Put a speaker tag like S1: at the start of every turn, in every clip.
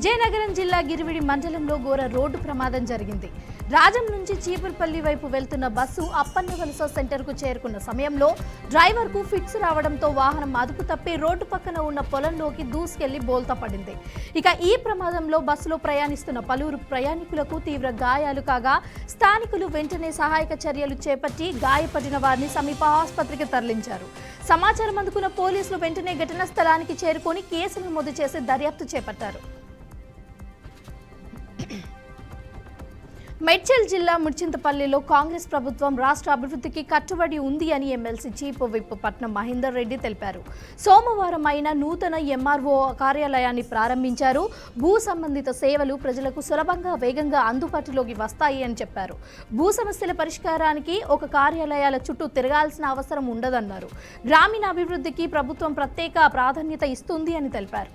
S1: విజయనగరం జిల్లా గిరివిడి మండలంలో ఘోర రోడ్డు ప్రమాదం జరిగింది. రాజం నుంచి చీపురుపల్లి వైపు వెళ్తున్న బస్సు అప్పన్నవలస సెంటర్కు చేరుకున్న సమయంలో డ్రైవర్కు ఫిట్స్ రావడంతో వాహనం అదుపు తప్పి రోడ్డు పక్కన ఉన్న పొలంలోకి దూసుకెళ్లి బోల్తా పడింది. ఇక ఈ ప్రమాదంలో బస్సులో ప్రయాణిస్తున్న పలువురు ప్రయాణికులకు తీవ్ర గాయాలు కాగా స్థానికులు వెంటనే సహాయక చర్యలు చేపట్టి గాయపడిన వారిని సమీప ఆసుపత్రికి తరలించారు. సమాచారం అందుకున్న పోలీసులు వెంటనే ఘటనా స్థలానికి చేరుకొని కేసు నమోదు చేసి దర్యాప్తు చేపట్టారు. మేడ్చల్ జిల్లా ముడిచింతపల్లిలో కాంగ్రెస్ ప్రభుత్వం రాష్ట్ర అభివృద్ధికి కట్టుబడి ఉంది అని ఎమ్మెల్సీ చీఫ్ విప్ పట్నం మహేందర్ రెడ్డి తెలిపారు. సోమవారం ఆయన నూతన ఎంఆర్ఓ కార్యాలయాన్ని ప్రారంభించారు. భూ సంబంధిత సేవలు ప్రజలకు సులభంగా వేగంగా అందుబాటులోకి వస్తాయి అని చెప్పారు. భూ సమస్యల పరిష్కారానికి ఒక కార్యాలయాల చుట్టూ తిరగాల్సిన అవసరం ఉండదన్నారు. గ్రామీణ అభివృద్ధికి ప్రభుత్వం ప్రత్యేక ప్రాధాన్యత ఇస్తుంది అని తెలిపారు.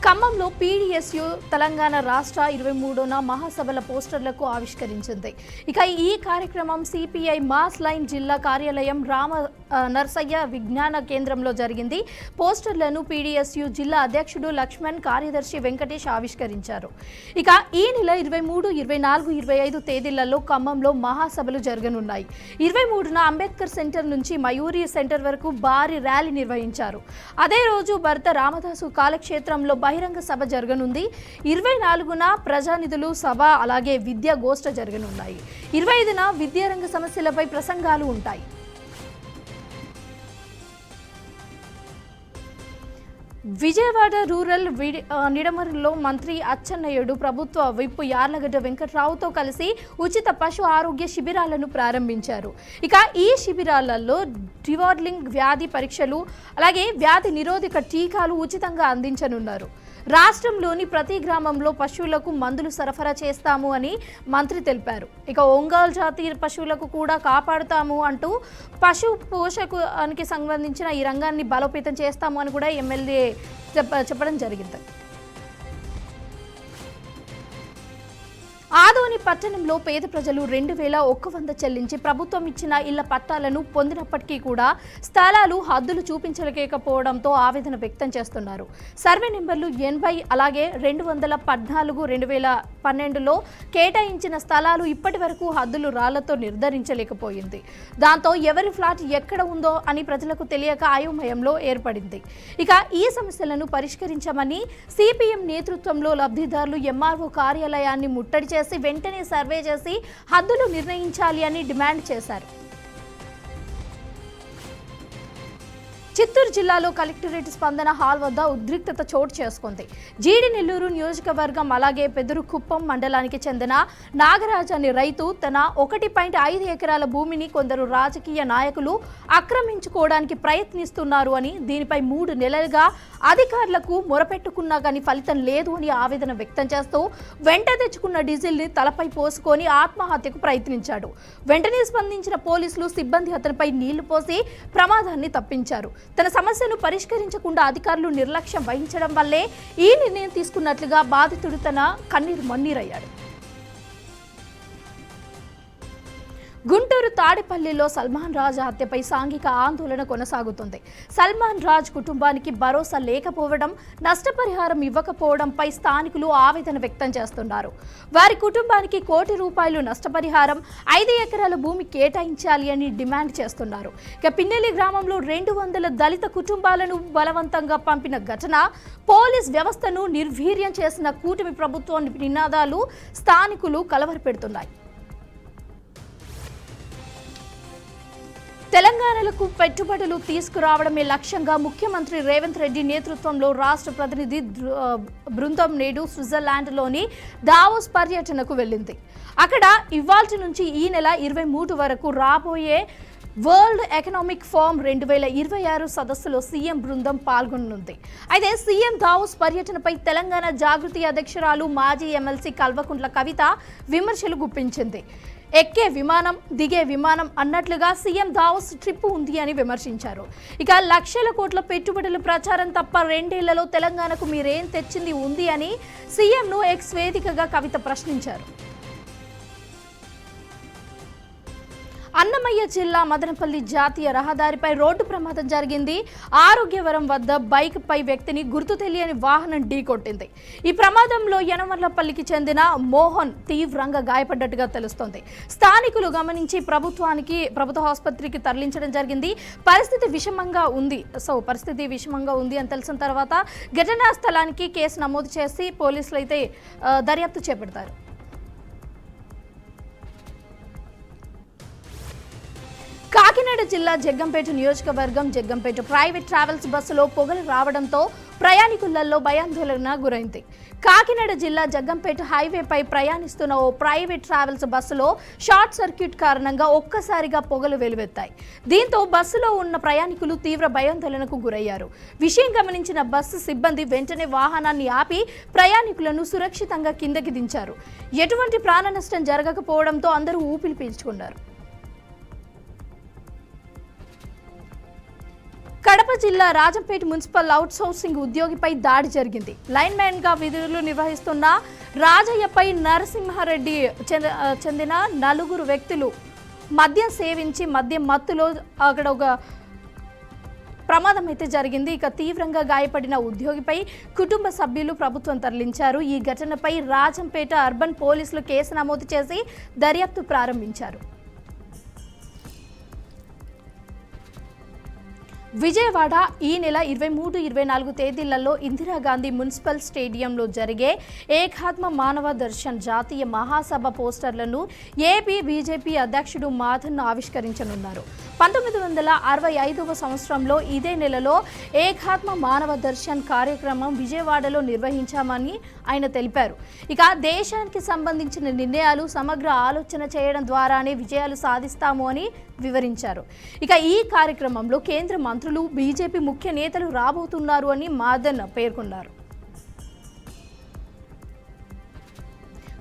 S1: ఖమ్మంలో పీడీఎస్యు తెలంగాణ రాష్ట్ర 23న మహాసభల పోస్టర్లకు ఆవిష్కరించింది. ఇక ఈ కార్యక్రమం సిపిఐ మాస్ లైన్ జిల్లా కార్యాలయం రామ నర్సయ్య విజ్ఞాన కేంద్రంలో జరిగింది. పోస్టర్లను పీడీఎస్యు జిల్లా అధ్యక్షుడు లక్ష్మణ్, కార్యదర్శి వెంకటేష్ ఆవిష్కరించారు. ఇక ఈ నెల 23, 24, 25 తేదీలలో ఖమ్మంలో మహాసభలు జరగనున్నాయి. 23న అంబేద్కర్ సెంటర్ నుంచి మయూరి సెంటర్ వరకు భారీ ర్యాలీ నిర్వహించారు. అదే రోజు భర్త రామదాసు కాలక్షేత్రంలో బహిరంగ సభ జరగనుంది. 24న ప్రజానిధులు సభ అలాగే విద్యా గోష్ఠ జరగనున్నాయి. 25న విద్యారంగ సమస్యలపై ప్రసంగాలు ఉంటాయి. విజయవాడ రూరల్ నిడమరులో మంత్రి అచ్చెన్నాయుడు ప్రభుత్వ విప్ యార్లగడ్డ వెంకట్రావుతో కలిసి ఉచిత పశు ఆరోగ్య శిబిరాలను ప్రారంభించారు. ఇక ఈ శిబిరాలలో డివార్లింగ్ వ్యాధి పరీక్షలు అలాగే వ్యాధి నిరోధక టీకాలు ఉచితంగా అందించనున్నారు. రాష్ట్రంలోని ప్రతి గ్రామంలో పశువులకు మందులు సరఫరా చేస్తాము అని మంత్రి తెలిపారు. ఇక ఒంగోలు జాతి పశువులకు కూడా కాపాడుతాము అంటూ పశు పోషకానికి సంబంధించిన ఈ రంగాన్ని బలోపేతం చేస్తాము అని కూడా ఎమ్మెల్యే చెప్పడం జరిగింది. ఆదోని పట్టణంలో పేద ప్రజలు 2100 చెల్లించి ప్రభుత్వం ఇచ్చిన ఇళ్ల పట్టాలను పొందినప్పటికీ కూడా స్థలాలు హద్దులు చూపించలేకపోవడంతో ఆవేదన వ్యక్తం చేస్తున్నారు. సర్వే నెంబర్లు 80 అలాగే 214, 2012లో కేటాయించిన స్థలాలు ఇప్పటి వరకు హద్దులు రాళ్లతో నిర్ధారించలేకపోయింది. దాంతో ఎవరి ఫ్లాట్ ఎక్కడ ఉందో అని ప్రజలకు తెలియక అయోమయంలో ఏర్పడింది. ఇక ఈ సమస్యలను పరిష్కరించమని సిపిఎం నేతృత్వంలో లబ్ధిదారులు ఎంఆర్ఓ కార్యాలయాన్ని ముట్టడి చేసి వెంటనే సర్వే చేసి హద్దులు నిర్ణయించాలి అని డిమాండ్ చేశారు. చిత్తూరు జిల్లాలో కలెక్టరేట్ స్పందన హాల్ వద్ద ఉద్రిక్తత చోటు చేసుకుంది. జీడి నెల్లూరు నియోజకవర్గం అలాగే పెదరుకుప్పం మండలానికి చెందిన నాగరాజ్ అనే రైతు తన 1.5 ఎకరాల భూమిని కొందరు రాజకీయ నాయకులు ఆక్రమించుకోవడానికి ప్రయత్నిస్తున్నారు అని, దీనిపై 3 నెలలుగా అధికారులకు మొరపెట్టుకున్నా కానీ ఫలితం లేదు అని ఆవేదన వ్యక్తం చేస్తూ వెంట తెచ్చుకున్న డీజిల్ని తలపై పోసుకొని ఆత్మహత్యకు ప్రయత్నించాడు. వెంటనే స్పందించిన పోలీసులు సిబ్బంది అతనిపై నీళ్లు పోసి ప్రమాదాన్ని తప్పించారు. తన సమస్యను పరిష్కరించకుండా అధికారులు నిర్లక్ష్యం వహించడం వల్లే ఈ నిర్ణయం తీసుకున్నట్లుగా బాధితుడు తన కన్నీరు మన్నీరయ్యాడు. గుంటూరు తాడిపల్లిలో సల్మాన్ రాజ్ హత్యపై సాంఘిక ఆందోళన కొనసాగుతుంది. సల్మాన్ రాజ్ కుటుంబానికి భరోసా లేకపోవడం, నష్టపరిహారం ఇవ్వకపోవడంపై స్థానికులు ఆవేదన వ్యక్తం చేస్తున్నారు. వారి కుటుంబానికి ₹1 కోటి నష్టపరిహారం, 5 ఎకరాల భూమి కేటాయించాలి అని డిమాండ్ చేస్తున్నారు. ఇక పిన్నెల్లి గ్రామంలో 200 దళిత కుటుంబాలను బలవంతంగా పంపిన ఘటన, పోలీస్ వ్యవస్థను నిర్వీర్యం చేసిన కూటమి ప్రభుత్వం నినాదాలు స్థానికులు కలవరపెడుతున్నాయి. తెలంగాణలకు పెట్టుబడులు తీసుకురావడమే లక్ష్యంగా ముఖ్యమంత్రి రేవంత్ రెడ్డి నేతృత్వంలో రాష్ట్ర ప్రతినిధి బృందం నేడు స్విట్జర్లాండ్లోని దావోస్ పర్యటనకు వెళ్ళింది. అక్కడ ఇవాల్టి నుంచి ఈ నెల 23 వరకు రాబోయే వరల్డ్ ఎకనామిక్ ఫోరం 2026 సదస్సులో సీఎం బృందం పాల్గొననుంది. అయితే సీఎం దావోస్ పర్యటనపై తెలంగాణ జాగృతి అధ్యక్షురాలు మాజీ ఎమ్మెల్సీ కల్వకుంట్ల కవిత విమర్శలు గుప్పించింది. ఎక్కే విమానం దిగే విమానం అన్నట్లుగా సీఎం దావోస్ ట్రిప్ ఉంది అని విమర్శించారు. ఇక లక్షల కోట్ల పెట్టుబడుల ప్రచారం తప్ప 2 ఏళ్లలో తెలంగాణకు మీరేం తెచ్చింది ఉంది అని సీఎంను ఎక్స్ వేదికగా కవిత ప్రశ్నించారు. అన్నమయ్య జిల్లా మదనపల్లి జాతీయ రహదారిపై రోడ్డు ప్రమాదం జరిగింది. ఆరోగ్యవరం వద్ద బైక్ పై వ్యక్తిని గుర్తు తెలియని వాహనం ఢీకొట్టింది. ఈ ప్రమాదంలో యనమర్లపల్లికి చెందిన మోహన్ తీవ్రంగా గాయపడ్డట్టుగా తెలుస్తోంది. స్థానికులు గమనించి ప్రభుత్వ ఆసుపత్రికి తరలించడం జరిగింది. పరిస్థితి విషమంగా ఉంది అని తెలిసిన తర్వాత ఘటనా స్థలానికి కేసు నమోదు చేసి పోలీసులు అయితే దర్యాప్తు చేపడతారు. కాకినాడ జిల్లా జగ్గంపేట నియోజకవర్గం జగ్గంపేట ప్రైవేట్ ట్రావెల్స్ బస్సులో పొగలు రావడంతో ప్రయాణికులలో భయాందోళన గురైంది. కాకినాడ జిల్లా జగ్గంపేట హైవేపై ప్రయాణిస్తున్న ఓ ప్రైవేట్ ట్రావెల్స్ బస్సులో షార్ట్ సర్క్యూట్ కారణంగా ఒక్కసారిగా పొగలు వెలువెత్తాయి. దీంతో బస్సులో ఉన్న ప్రయాణికులు తీవ్ర భయాందోళనకు గురయ్యారు. విషయం గమనించిన బస్సు సిబ్బంది వెంటనే వాహనాన్ని ఆపి ప్రయాణికులను సురక్షితంగా కిందకి దించారు. ఎటువంటి ప్రాణ నష్టం జరగకపోవడంతో అందరూ ఊపిరి పీల్చుకున్నారు. కడప జిల్లా రాజంపేట మున్సిపల్ అవుట్సోర్సింగ్ ఉద్యోగిపై దాడి జరిగింది. లైన్ మ్యాన్ గా విధులు నిర్వహిస్తున్న రాజయ్యపై నరసింహారెడ్డి చెందిన 4 వ్యక్తులు మద్యం సేవించి మద్యం మత్తులో అక్కడ ఒక ప్రమాదం అయితే జరిగింది. ఇక తీవ్రంగా గాయపడిన ఉద్యోగిపై కుటుంబ సభ్యులు ప్రభుత్వం తరలించారు. ఈ ఘటనపై రాజంపేట అర్బన్ పోలీసులు కేసు నమోదు చేసి దర్యాప్తు ప్రారంభించారు. విజయవాడ ఈ నెల 23-24 తేదీలలో ఇందిరాగాంధీ మున్సిపల్ స్టేడియంలో జరిగే ఏకాత్మ మానవ దర్శన్ జాతీయ మహాసభ పోస్టర్లను ఏపీ బీజేపీ అధ్యక్షుడు మాధన్ ఆవిష్కరించనున్నారు. 1965వ సంవత్సరంలో ఇదే నెలలో ఏకాత్మ మానవ దర్శన్ కార్యక్రమం విజయవాడలో నిర్వహించామని ఆయన తెలిపారు. ఇక దేశానికి సంబంధించిన నిర్ణయాలు సమగ్ర ఆలోచన చేయడం ద్వారానే విజయాలు సాధిస్తాము అని వివరించారు. ఇక ఈ కార్యక్రమంలో కేంద్ర మంత్రులు బీజేపీ ముఖ్య నేతలు రాబోతున్నారు అని మాధన్ పేర్కొన్నారు.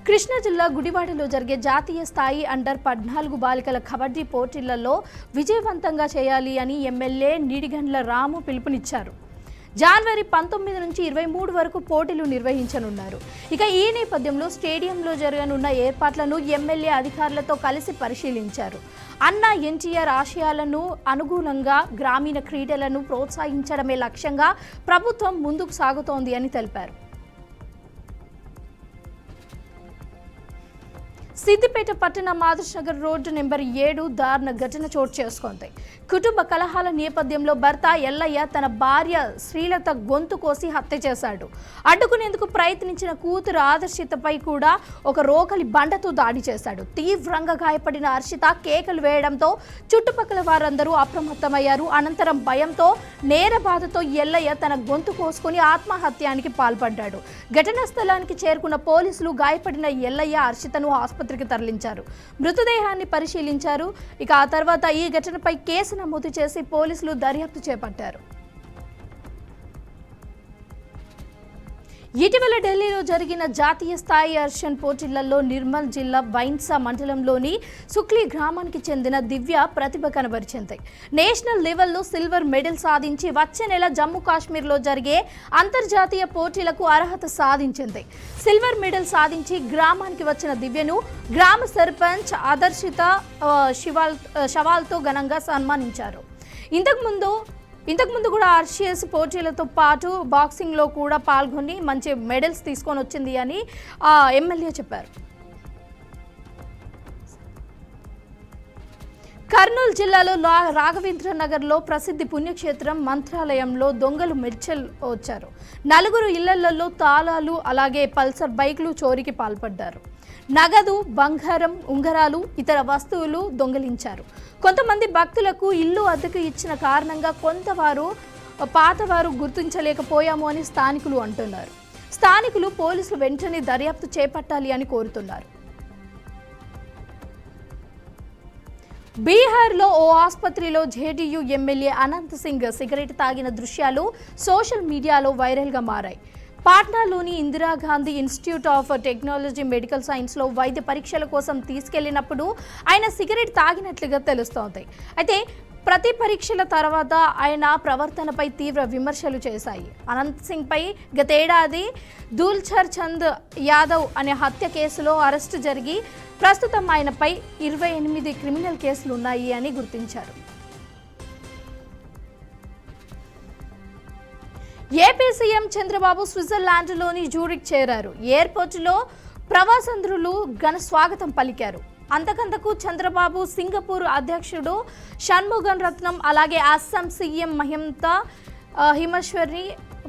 S1: కృష్ణా జిల్లా గుడివాడలో జరిగే జాతీయ స్థాయి అండర్-14 బాలికల కబడ్డీ పోటీలలో విజయవంతంగా చేయాలి అని ఎమ్మెల్యే నిడిగండ్ల రాము పిలుపునిచ్చారు. జనవరి 19 నుంచి 23 వరకు పోటీలు నిర్వహించనున్నారు. ఇక ఈ నేపథ్యంలో స్టేడియంలో జరగనున్న ఏర్పాట్లను ఎమ్మెల్యే అధికారులతో కలిసి పరిశీలించారు. అన్న ఎన్టీఆర్ ఆశయాలను అనుగుణంగా గ్రామీణ క్రీడలను ప్రోత్సహించడమే లక్ష్యంగా ప్రభుత్వం ముందుకు సాగుతోంది అని తెలిపారు. సిద్దిపేట పట్టణ ఆదర్శ్ నగర్ రోడ్డు నెంబర్ 7 దారుణ ఘటన చోటు చేసుకుంది. కుటుంబ కలహాల నేపథ్యంలో భర్త ఎల్లయ్య తన భార్య శ్రీలత గొంతు కోసి హత్య చేశాడు. అడ్డుకునేందుకు ప్రయత్నించిన కూతురు ఆదర్శితపై కూడా ఒక రోకలి బండతో దాడి చేశాడు. తీవ్రంగా గాయపడిన హర్షిత కేకలు వేయడంతో చుట్టుపక్కల వారందరూ అప్రమత్తమయ్యారు. అనంతరం భయంతో నేర బాధతో ఎల్లయ్య తన గొంతు కోసుకుని ఆత్మహత్యానికి పాల్పడ్డాడు. ఘటనా స్థలానికి చేరుకున్న పోలీసులు గాయపడిన ఎల్లయ్య హర్షితను ఆసుపత్రికి తరలించారు. మృతదేహాన్ని పరిశీలించారు. ఇక ఆ తర్వాత ఈ ఘటనపై కేసు నమోదు చేసి పోలీసులు దర్యాప్తు చేపట్టారు. ఇటీవల ఢిల్లీలో జరిగిన జాతీయ స్థాయి అర్షన్ పోటీలలో నిర్మల్ జిల్లా బైన్సా మండలంలోని సుక్లీ గ్రామానికి చెందిన దివ్య ప్రతిభ కనబరిచింది. నేషనల్ లెవెల్లో సిల్వర్ మెడల్ సాధించి వచ్చే నెల జమ్మూ కాశ్మీర్లో జరిగే అంతర్జాతీయ పోటీలకు అర్హత సాధించింది. సిల్వర్ మెడల్ సాధించి గ్రామానికి వచ్చిన దివ్యను గ్రామ సర్పంచ్ ఆదర్శిత షవాల్తో ఘనంగా సన్మానించారు. ఇంతకుముందు కూడా ఆర్షియస్ పోటీలతో పాటు బాక్సింగ్లో కూడా పాల్గొని మంచి మెడల్స్ తీసుకొని వచ్చింది అని ఎమ్మెల్యే చెప్పారు. కర్నూలు జిల్లాలో రాఘవేంద్ర నగర్లో ప్రసిద్ధి పుణ్యక్షేత్రం మంత్రాలయంలో దొంగలు మెడ్చల్ వచ్చారు. 4 ఇళ్లలో తాళాలు అలాగే పల్సర్ బైక్లు చోరీకి పాల్పడ్డారు. నగదు, బంగారం, ఉంగరాలు, ఇతర వస్తువులు దొంగిలించారు. కొంతమంది భక్తులకు ఇల్లు అద్దెకు ఇచ్చిన కారణంగా పాతవారు గుర్తించలేకపోయాము అని స్థానికులు అంటున్నారు. స్థానికులు పోలీసులు వెంటనే దర్యాప్తు చేపట్టాలి అని కోరుతున్నారు. బీహార్లో ఓ ఆసుపత్రిలో JDU MLA Anant Singh cigarette తాగిన దృశ్యాలు సోషల్ మీడియాలో వైరల్గా మారాయి. పాట్నాలోని Indira Gandhi institute of technology medical సైన్స్లో వైద్య పరీక్షల కోసం తీసుకెళ్లినప్పుడు ఆయన సిగరెట్ తాగినట్లుగా తెలుస్తోంది. అయితే ప్రతి పరీక్షల తర్వాత ఆయన ప్రవర్తనపై తీవ్ర విమర్శలు చేశాయి. అనంత్ సింగ్పై గతేడాది దూల్చర్ చంద్ యాదవ్ అనే హత్య కేసులో అరెస్టు జరిగి ప్రస్తుతం ఆయనపై 28 క్రిమినల్ కేసులు ఉన్నాయి అని గుర్తించారు. ఏపీ సీఎం చంద్రబాబు స్విట్జర్లాండ్లోని జ్యూరిక్ చేరారు. ఎయిర్పోర్టులో ప్రవాసాంధ్రులు ఘన స్వాగతం పలికారు. అంతకంతకు చంద్రబాబు సింగపూర్ అధ్యక్షుడు షణ్ముగన్ రత్నం, అలాగే అస్సాం సీఎం మహింతా హిమేశ్వరి,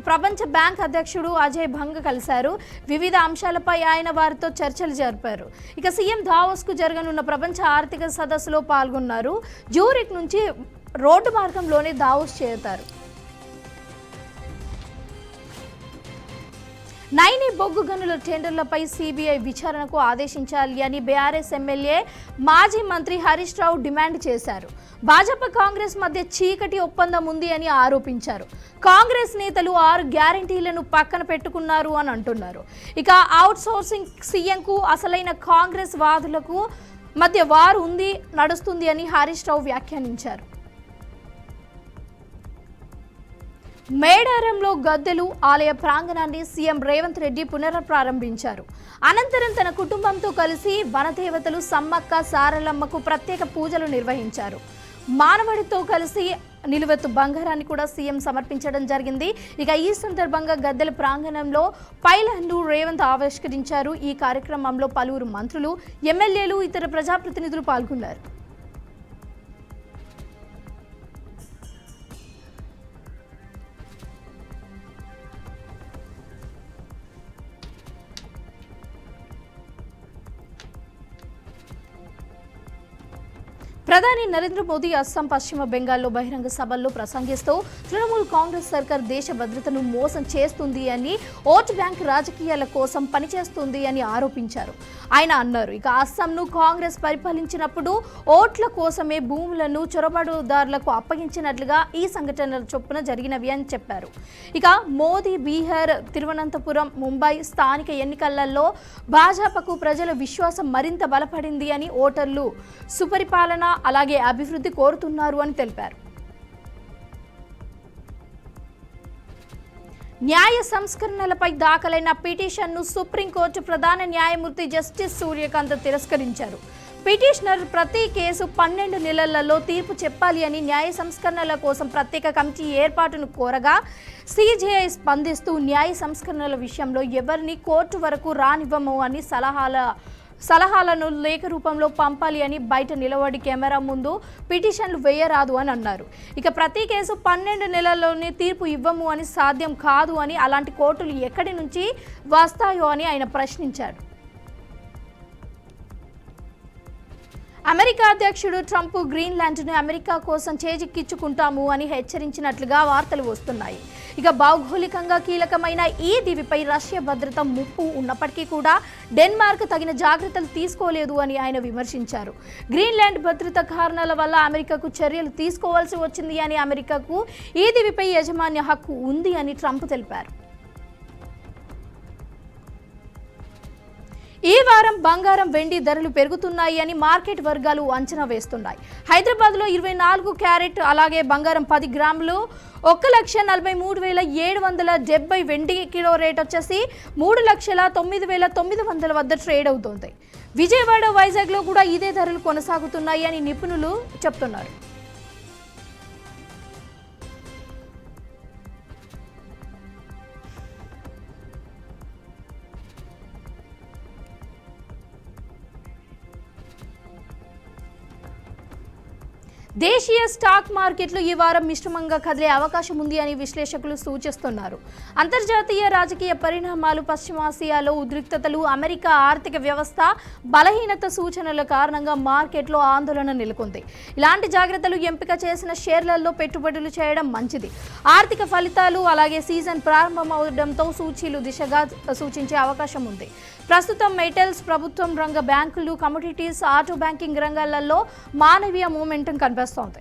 S1: ప్రపంచ బ్యాంక్ అధ్యక్షుడు అజయ్ భంగ కలిశారు. వివిధ అంశాలపై ఆయన వారితో చర్చలు జరిపారు. ఇక సీఎం దావోస్కు జరగనున్న ప్రపంచ ఆర్థిక సదస్సులో పాల్గొన్నారు. జ్యూరిక్ నుంచి రోడ్డు మార్గంలోనే దావోస్ చేరుతారు. నైని బొగ్గు గనుల టెండర్లపై సిబిఐ విచారణకు ఆదేశించాలి అని బీఆర్ఎస్ ఎమ్మెల్యే మాజీ మంత్రి హరీష్ రావు డిమాండ్ చేశారు. భాజపా కాంగ్రెస్ మధ్య చీకటి ఒప్పందం ఉంది అని ఆరోపించారు. కాంగ్రెస్ నేతలు 6 గ్యారంటీలను పక్కన పెట్టుకున్నారు అని అంటున్నారు. ఇక అవుట్ సోర్సింగ్ సీఎంకు అసలైన కాంగ్రెస్ వాదులకు మధ్య వారు నడుస్తుంది అని హరీష్ రావు వ్యాఖ్యానించారు. మేడారంలో గద్దెలు ఆలయ ప్రాంగణాన్ని సీఎం రేవంత్ రెడ్డి పునఃప్రారంభించారు. అనంతరం తన కుటుంబంతో కలిసి వనదేవతలు సమ్మక్క సారలమ్మకు ప్రత్యేక పూజలు నిర్వహించారు. మానవుడితో కలిసి నిలువెత్తు బంగారాన్ని కూడా సీఎం సమర్పించడం జరిగింది. ఇక ఈ సందర్భంగా గద్దెల ప్రాంగణంలో పైలాన్ను రేవంత్ ఆవిష్కరించారు. ఈ కార్యక్రమంలో పలువురు మంత్రులు, ఎమ్మెల్యేలు, ఇతర ప్రజాప్రతినిధులు పాల్గొన్నారు. ప్రధాని నరేంద్ర మోదీ అస్సాం, పశ్చిమ బెంగాల్లో బహిరంగ సభల్లో ప్రసంగిస్తూ తృణమూల్ కాంగ్రెస్ సర్కార్ దేశ భద్రతను మోసం చేస్తుంది అని, ఓట్ బ్యాంక్ రాజకీయాల కోసం పనిచేస్తుంది అని ఆరోపించారు. ఆయన అన్నారు, ఇక అస్సాంను కాంగ్రెస్ పరిపాలించినప్పుడు ఓట్ల కోసమే భూములను చొరబాటుదారులకు అప్పగించినట్లుగా ఈ సంఘటనల చొప్పున జరిగినవి అని చెప్పారు. ఇక మోదీ బీహార్, తిరువనంతపురం, ముంబై స్థానిక ఎన్నికలలో భాజపాకు ప్రజల విశ్వాసం మరింత బలపడింది అని, ఓటర్లు సుపరిపాలన అలాగే అభివృద్ధి కోరుతున్నారు అని తెలిపారు. న్యాయ సంస్కరణలపై దాఖలైన పిటిషన్ను సుప్రీంకోర్టు ప్రధాన న్యాయమూర్తి జస్టిస్ సూర్యకాంత్ తిరస్కరించారు. పిటిషనర్ ప్రతి కేసు 12 నెలలలో తీర్పు చెప్పాలి అని, న్యాయ సంస్కరణల కోసం ప్రత్యేక కమిటీ ఏర్పాటును కోరగా సిజేఐ స్పందిస్తూ న్యాయ సంస్కరణల విషయంలో ఎవరిని కోర్టు వరకు రానివ్వము అని సలహాలను లేఖ రూపంలో పంపాలి అని, బయట నిలబడి కెమెరా ముందు పిటిషన్లు వేయరాదు అని అన్నారు. ఇక ప్రతి కేసు 12 నెలల్లోనే తీర్పు ఇవ్వము అని సాధ్యం కాదు అని, అలాంటి కోర్టులు ఎక్కడి నుంచి వస్తాయో అని ఆయన ప్రశ్నించారు. అమెరికా అధ్యక్షుడు ట్రంప్ గ్రీన్లాండ్ను అమెరికా కోసం చేజిక్కించుకుంటాము అని హెచ్చరించినట్లుగా వార్తలు వస్తున్నాయి. ఇక భౌగోళికంగా కీలకమైన ఈ దీవిపై రష్యా భద్రత ముప్పు ఉన్నప్పటికీ కూడా డెన్మార్క్ తగిన జాగ్రత్తలు తీసుకోలేదు అని ఆయన విమర్శించారు. గ్రీన్లాండ్ భద్రత కారణాల వల్ల అమెరికాకు చర్యలు తీసుకోవాల్సి వచ్చింది అని, అమెరికాకు ఈ దీవిపై యాజమాన్య హక్కు ఉంది అని ట్రంప్ తెలిపారు. ఈ వారం బంగారం, వెండి ధరలు పెరుగుతున్నాయి అని మార్కెట్ వర్గాలు అంచనా వేస్తున్నాయి. హైదరాబాద్లో 24 క్యారెట్ అలాగే బంగారం 10 గ్రాములు 1,43,770, వెండి కిలో రేట్ వచ్చేసి 3,09,900 వద్ద ట్రేడ్ అవుతోంది. విజయవాడ, వైజాగ్లో కూడా ఇదే ధరలు కొనసాగుతున్నాయి అని నిపుణులు చెప్తున్నారు. దేశీయ స్టాక్ మార్కెట్లు ఈ వారం మిశ్రమంగా కదిలే అవకాశం ఉంది అని విశ్లేషకులు సూచిస్తున్నారు. అంతర్జాతీయ రాజకీయ పరిణామాలు, పశ్చిమాసియాలో ఉద్రిక్తతలు, అమెరికా ఆర్థిక వ్యవస్థ బలహీనత సూచనల కారణంగా మార్కెట్లో ఆందోళన నెలకొంది. ఇలాంటి జాగ్రత్తలు ఎంపిక చేసిన షేర్లలో పెట్టుబడులు చేయడం మంచిది. ఆర్థిక ఫలితాలు అలాగే సీజన్ ప్రారంభమవడంతో సూచీలు దిశగా సూచించే అవకాశం ఉంది. ప్రస్తుతం మెటల్స్, ప్రభుత్వం రంగ బ్యాంకులు, కమోడిటీస్, ఆటో బ్యాంకింగ్ రంగాలలో మానవీయ మూమెంటం కనిపిస్తోంది.